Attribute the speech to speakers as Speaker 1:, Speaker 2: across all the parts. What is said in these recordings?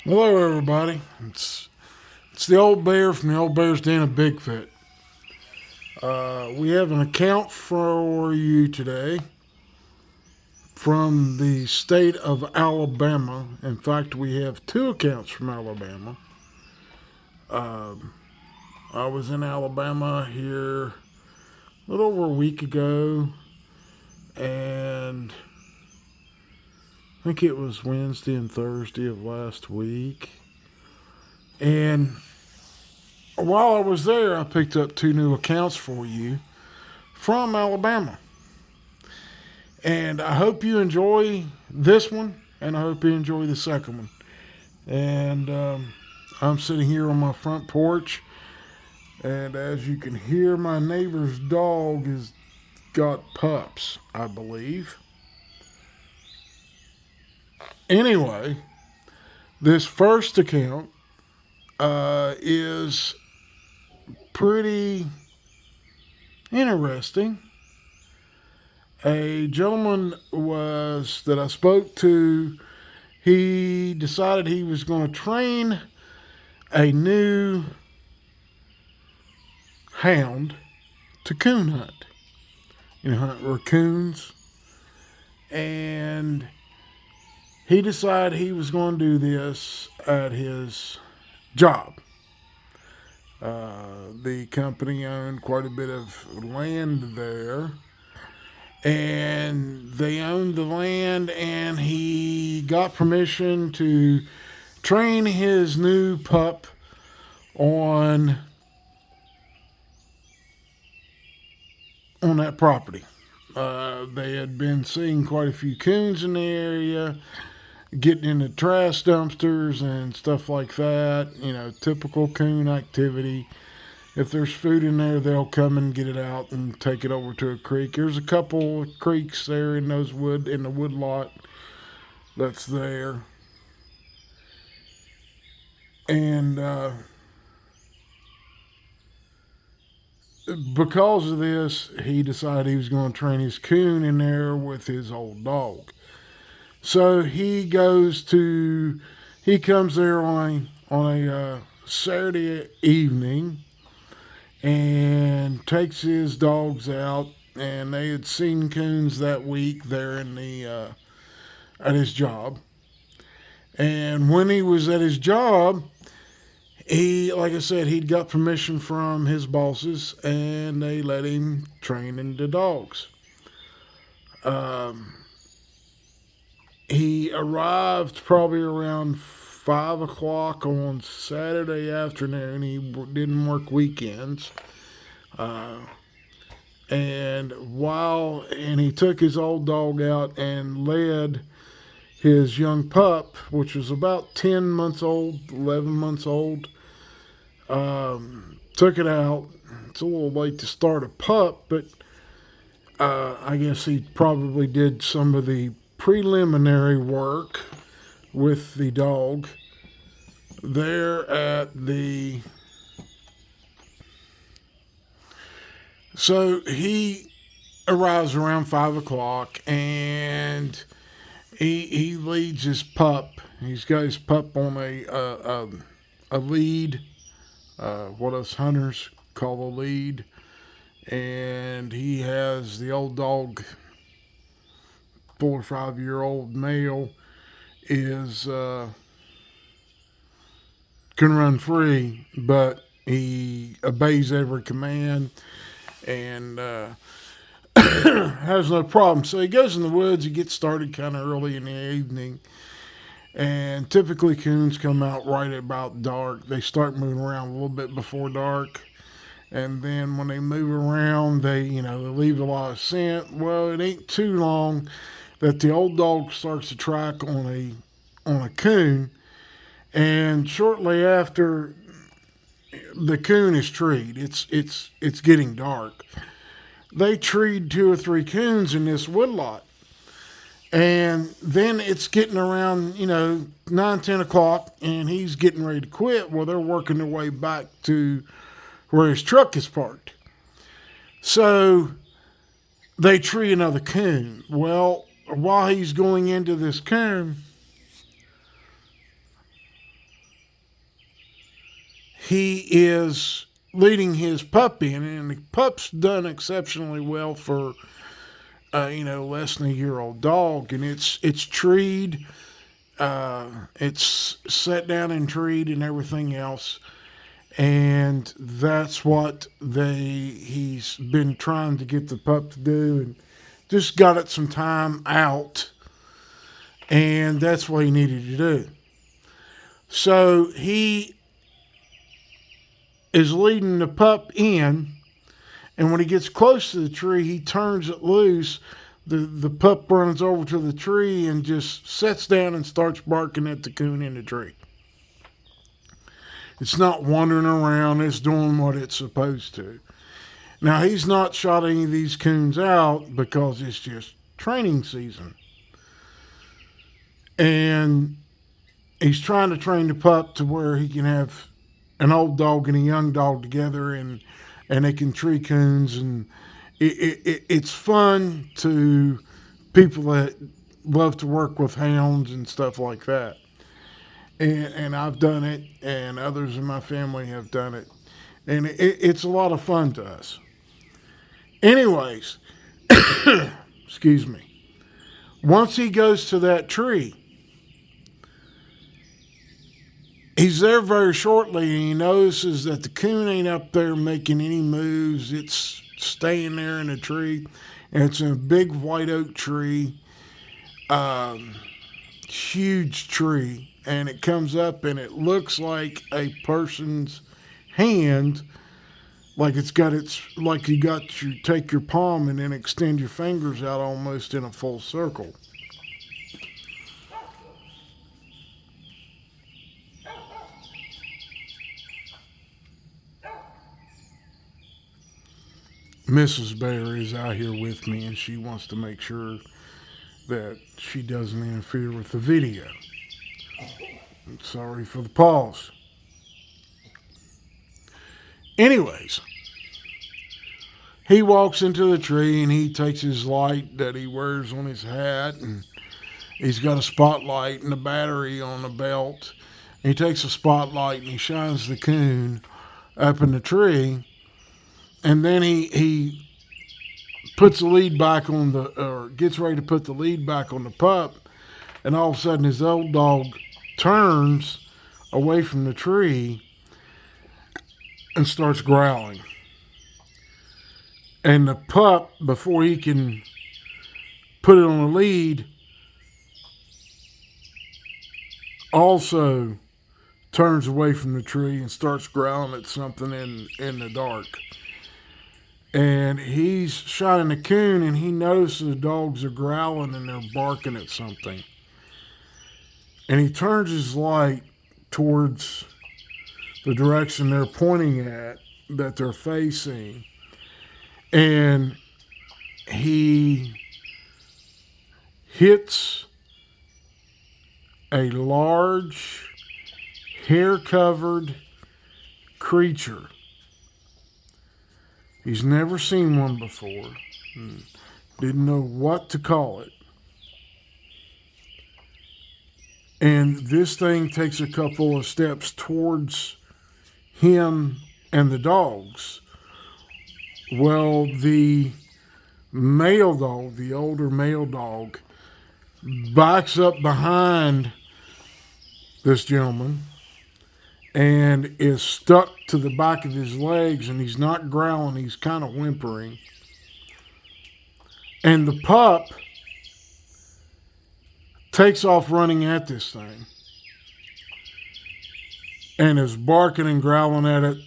Speaker 1: Hello, everybody. It's the old bear from the old bear's den of Bigfoot. We have an account for you today from the state of Alabama. In fact, we have two accounts from Alabama. I was in Alabama here a little over a week ago, and I think it was Wednesday and Thursday of last week. And while I was there, I picked up two new accounts for you from Alabama. And I hope you enjoy this one, and I hope you enjoy the second one. And I'm sitting here on my front porch, and as you can hear, my neighbor's dog has got pups, I believe. Anyway, this first account is pretty interesting. A gentleman that I spoke to, he decided he was going to train a new hound to coon hunt. Hunt raccoons. And he decided he was going to do this at his job. The company owned quite a bit of land there, and they owned the land, and he got permission to train his new pup on that property. They had been seeing quite a few coons in the area, getting into trash dumpsters and stuff like that. Typical coon activity. If there's food in there, they'll come and get it out and take it over to a creek. There's a couple of creeks there in the wood lot that's there. And because of this, he decided he was going to train his coon in there with his old dog. So he comes there on a Saturday evening and takes his dogs out, and they had seen coons that week there at his job. And when he was at his job, like I said, he'd got permission from his bosses, and they let him train in the dogs. He arrived probably around 5 o'clock on Saturday afternoon. He didn't work weekends. And he took his old dog out and led his young pup, which was about 10 months old, 11 months old, took it out. It's a little late to start a pup, but I guess he probably did some of the preliminary work with the dog there at the... So he arrives around 5 o'clock, and he leads his pup. He's got his pup on a lead, what us hunters call a lead, and he has the old dog, 4 or 5-year-old male, is can run free, but he obeys every command and has no problem. So he goes in the woods. He gets started kind of early in the evening, And typically coons come out right about dark. They start moving around a little bit before dark. And then when they move around, they leave a lot of scent. Well, it ain't too long that the old dog starts to track on a coon, and shortly after the coon is treed, it's getting dark. They treed two or three coons in this woodlot, and then it's getting around 9, 10 o'clock, and he's getting ready to quit. Well, they're working their way back to where his truck is parked. So they tree another coon. Well, while he's going into this coon, he is leading his pup in, and the pup's done exceptionally well for less than a year old dog, and it's treed, it's set down and treed and everything else, and that's what he's been trying to get the pup to do, and just got it some time out, and that's what he needed to do. So he is leading the pup in, and when he gets close to the tree, he turns it loose. The pup runs over to the tree and just sits down and starts barking at the coon in the tree. It's not wandering around, it's doing what it's supposed to. Now, he's not shot any of these coons out because it's just training season. And he's trying to train the pup to where he can have an old dog and a young dog together, and they can tree coons, and it's fun to people that love to work with hounds and stuff like that. And I've done it, and others in my family have done it, and it's a lot of fun to us. Anyways, excuse me. Once he goes to that tree, he's there very shortly, and he notices that the coon ain't up there making any moves. It's staying there in the tree, and it's a big white oak tree, huge tree, and it comes up, and it looks like a person's hand, like like you take your palm and then extend your fingers out almost in a full circle. Mrs. Bear is out here with me, and she wants to make sure that she doesn't interfere with the video. Sorry for the pause. Anyways, he walks into the tree, and he takes his light that he wears on his hat, and he's got a spotlight and a battery on the belt. He takes a spotlight and he shines the coon up in the tree, and then he puts the lead back or gets ready to put the lead back on the pup, and all of a sudden his old dog turns away from the tree and starts growling. And the pup, before he can put it on the lead, also turns away from the tree and starts growling at something in the dark. And he's shotting a coon, and he notices the dogs are growling and they're barking at something. And he turns his light towards the direction they're pointing at, that they're facing. And he hits a large, hair-covered creature. He's never seen one before. Didn't know what to call it. And this thing takes a couple of steps towards him and the dogs. Well, the male dog, the older male dog, backs up behind this gentleman and is stuck to the back of his legs, and he's not growling, he's kind of whimpering. And the pup takes off running at this thing and is barking and growling at it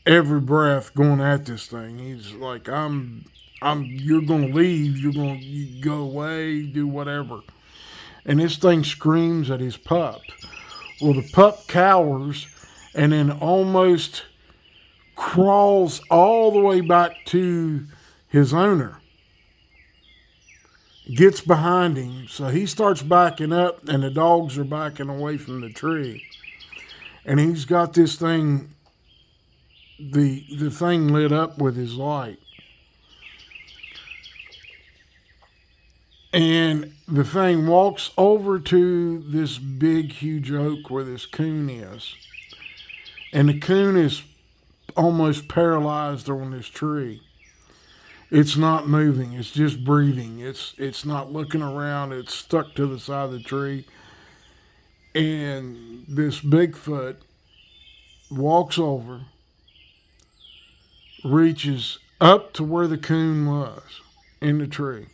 Speaker 1: every breath, going at this thing. He's like, you're going to leave. You go away, do whatever. And this thing screams at his pup. Well, the pup cowers and then almost crawls all the way back to his owner. Gets behind him, so he starts backing up, and the dogs are backing away from the tree. And he's got this thing, the thing lit up with his light. And the thing walks over to this big, huge oak where this coon is. And the coon is almost paralyzed on this tree. It's not moving. It's just breathing. It's not looking around. It's stuck to the side of the tree. And this Bigfoot walks over, reaches up to where the coon was in the tree,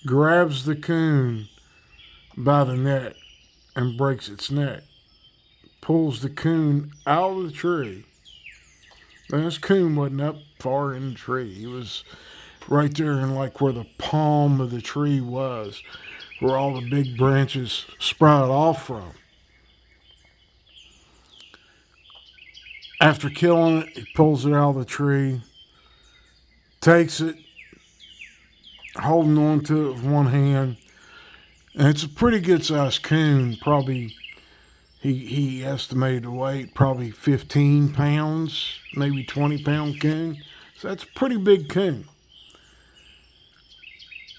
Speaker 1: grabs the coon by the neck and breaks its neck, pulls the coon out of the tree. Now, this coon wasn't up far in the tree. He was right there in like where the palm of the tree was, where all the big branches sprouted off from. After killing it, he pulls it out of the tree, takes it, holding on to it with one hand. And it's a pretty good sized coon, probably. He estimated the weight, probably 15 pounds, maybe 20-pound coon. So that's a pretty big coon.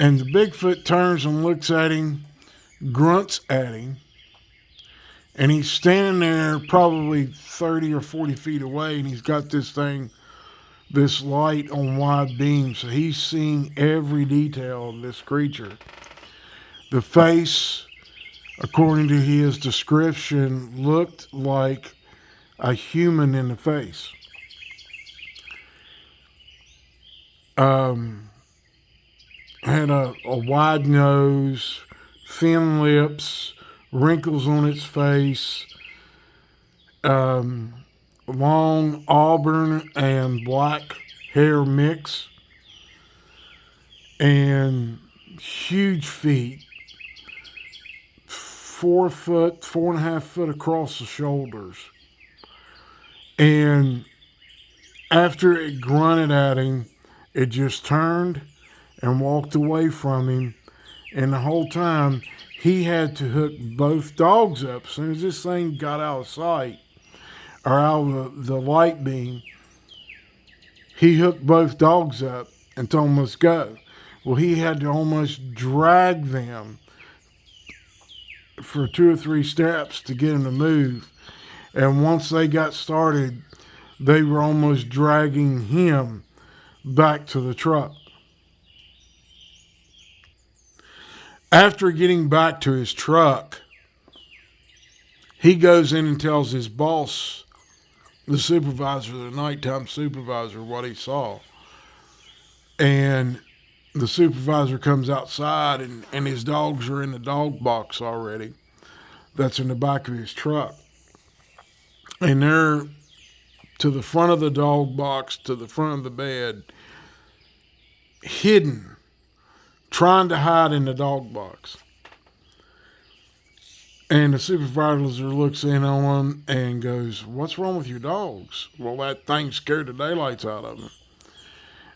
Speaker 1: And the Bigfoot turns and looks at him, grunts at him, and he's standing there probably 30 or 40 feet away, and he's got this thing, this light on wide beam, so he's seeing every detail of this creature. The face, according to his description, looked like a human in the face. Had a wide nose, thin lips, wrinkles on its face, long auburn and black hair mix, and huge feet. 4 foot, 4.5 foot across the shoulders. And after it grunted at him, it just turned and walked away from him. And the whole time, he had to hook both dogs up. As soon as this thing got out of sight, or out of the light beam, he hooked both dogs up and told them, let's go. Well, he had to almost drag them for 2 or 3 steps to get them to move. And once they got started, they were almost dragging him back to the truck. After getting back to his truck, he goes in and tells his boss, the supervisor, the nighttime supervisor, what he saw. And the supervisor comes outside, and his dogs are in the dog box already. That's in the back of his truck. And they're to the front of the dog box, to the front of the bed, hidden, trying to hide in the dog box. And the supervisor looks in on them and goes, what's wrong with your dogs? Well, that thing scared the daylights out of them.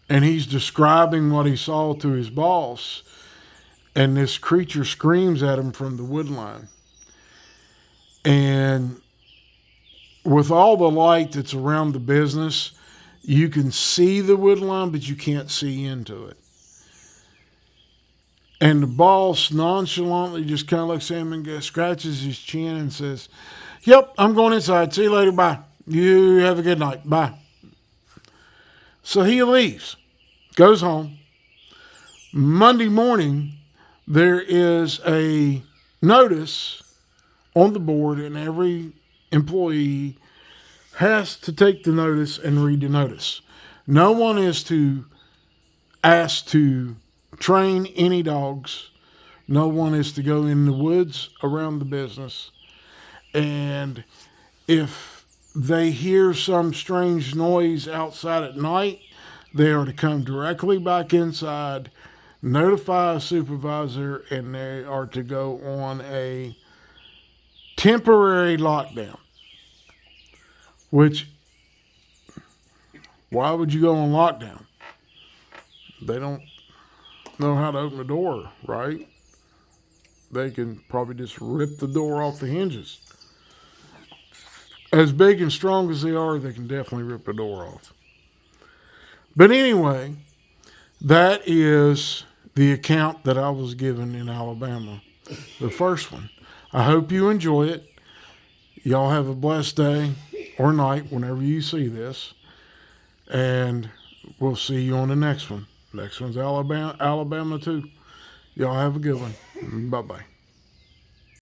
Speaker 1: And he's describing what he saw to his boss, and this creature screams at him from the wood line. And with all the light that's around the business, you can see the wood line, but you can't see into it. And the boss nonchalantly just kind of looks at him and scratches his chin and says, yep, I'm going inside. See you later. Bye. You have a good night. Bye. So he leaves, goes home. Monday morning, there is a notice on the board, and every employee has to take the notice and read the notice. No one is to ask to train any dogs. No one is to go in the woods around the business. And if they hear some strange noise outside at night, they are to come directly back inside, notify a supervisor, and they are to go on a temporary lockdown. Which, why would you go on lockdown? They don't know how to open the door, right? They can probably just rip the door off the hinges. As big and strong as they are, they can definitely rip the door off. But anyway, that is the account that I was given in Alabama, the first one. I hope you enjoy it. Y'all have a blessed day or night whenever you see this. And we'll see you on the next one. Next one's Alabama too. Y'all have a good one. Bye-bye.